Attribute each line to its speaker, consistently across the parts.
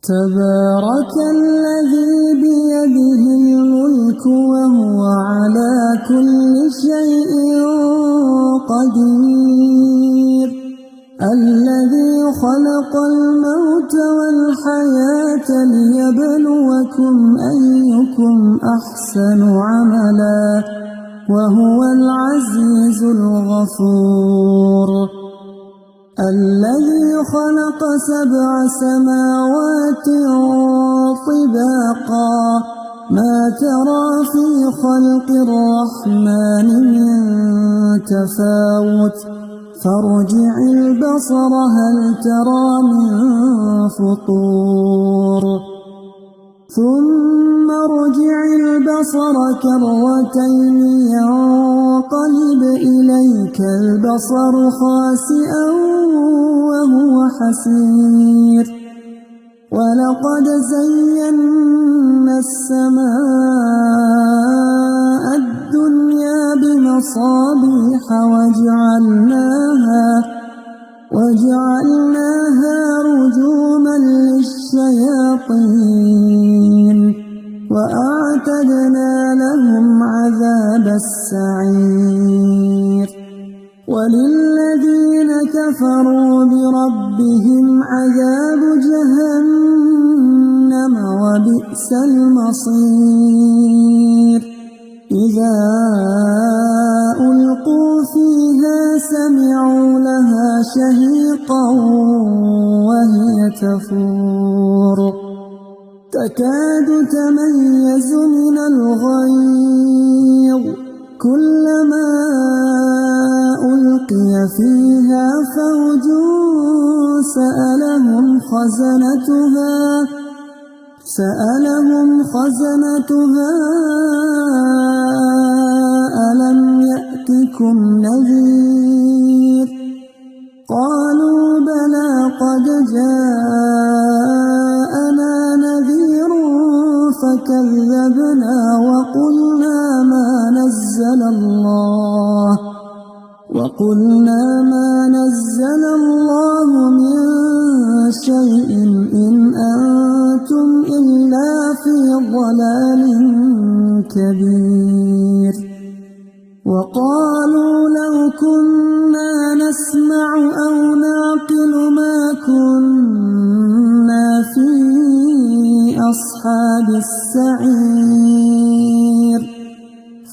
Speaker 1: تبارك الذي بيده الملك وهو على كل شيء قدير الذي خلق الموت والحياة ليبلوكم أيكم أحسن عملا وهو العزيز الغفور الذي خلق 7 سماوات طباقا ما ترى في خلق الرحمن من تفاوت فارجع البصر هل ترى من فطور ثم ارجع البصر كرتين ينقلب إليك البصر خاسئا وهو حسير ولقد زينا السماء الدنيا بمصابيح وجعلناها رجوما للشياطين وأعتدنا لهم عذاب السعير وللذين كفروا بربهم عذاب جهنم وبئس المصير إذا ألقوا فيها سمعوا لها شهيقا وهي تفور تكاد تميز من الغيظ كلما ألقي فيها فوج سألهم خزنتها ألم يأتكم نذير قالوا بلى قد جاءنا نذير فكذبنا وقلنا ما نزل الله من شيء إن أنتم إلا في ضلال كبير وقالوا لو كنا نسمع أو نعقل ما كنا في أصحاب السعير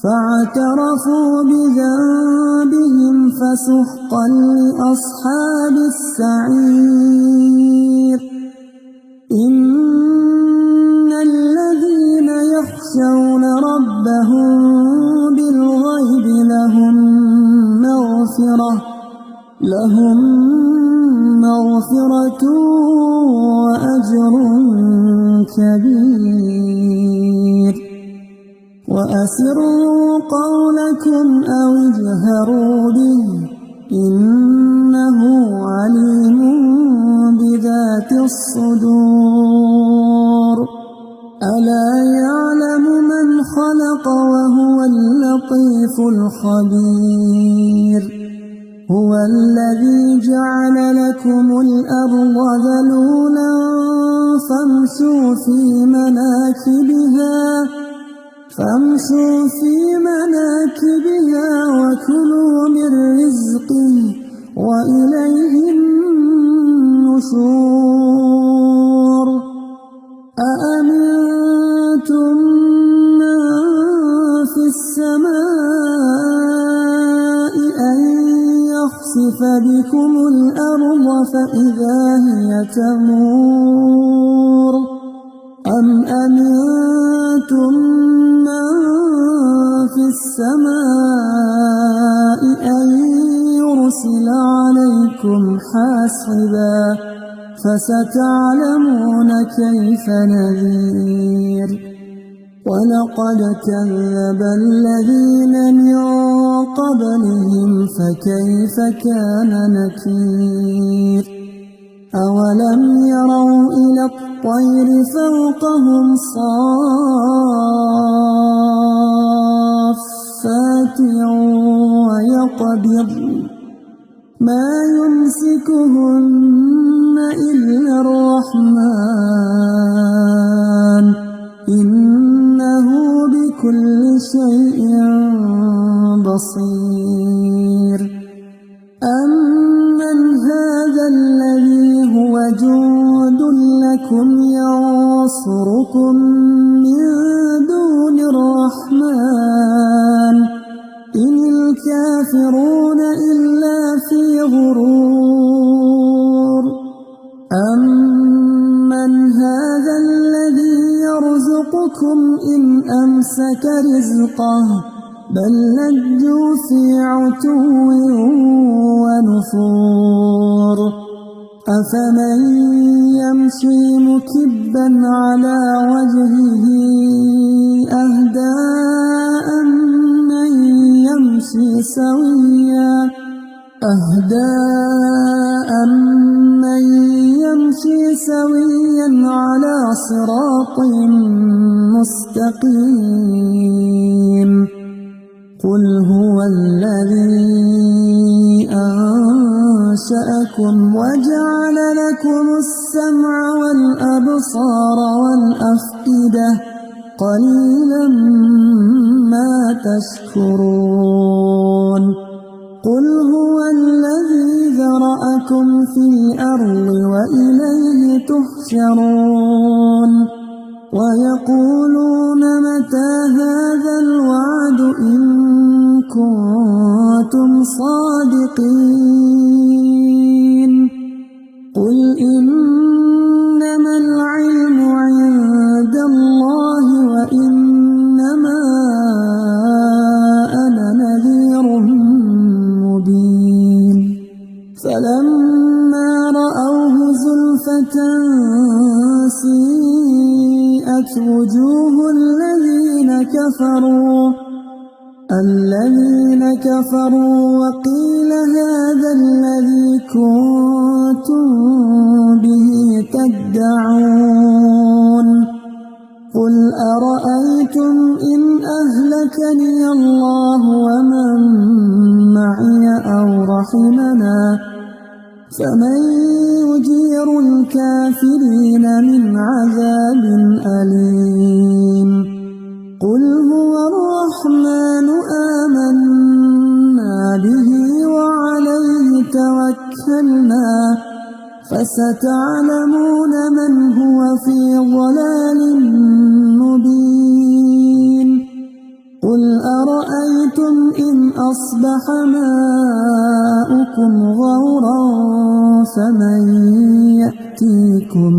Speaker 1: فاعترفوا بذنبهم فسحقا لأصحاب السعير إن الذين يخشون ربهم بالغيب لهم مغفرة وأجر كبير وأسروا قولكم أو اجهروا به إنه عليم بذات الصدور ألا يعلم من خلق وهو اللطيف الخبير هو الذي جعل لكم الأرض ذلولا فامشوا في مناكبها وكلوا من رزقه وإليه النشور أأمنتم من في السماء أن يخسف بكم الأرض فإذا هي تمور أم أمنتم من في السماء أن يرسل عليكم حاصبا فستعلمون كيف نذير ولقد كذب الذين من قبلهم فكيف كان نكير أولم يروا إلى الطير فوقهم صافات ويقبضن ما يمسكهن إلا الرحمن لكم ينصركم من دون الرحمن إن الكافرون إلا في غرور أمن هذا الذي يرزقكم إن أمسك رزقه بل لجوا في عتو ونفور أفمن يمشي مكبا على وجهه أهدى أمن يمشي سويا على صراط مستقيم قل هو الذي أنشأكم وجعل لكم السمع والأبصار والأفئدة قليلا ما تشكرون قل هو الذي ذرأكم في الأرض وإليه تحشرون ويقولون متى هذا الوعد إن كنتم صادقين قل إنما العلم عند الله وإنما أنا نذير مبين فلما رأوه زلفة سيئت وجوه الذين كفروا وقيل هذا الذي كنتم به تدعون قل أرأيتم إن أهلكني الله ومن معي أو رحمنا فمن يجير الكافرين من عذاب أليم قل هو الرحمن آمنا به وعليه توكلنا فستعلمون من هو في ضلال مبين قل أرأيتم إن أصبح ماؤكم غورا فمن يأتيكم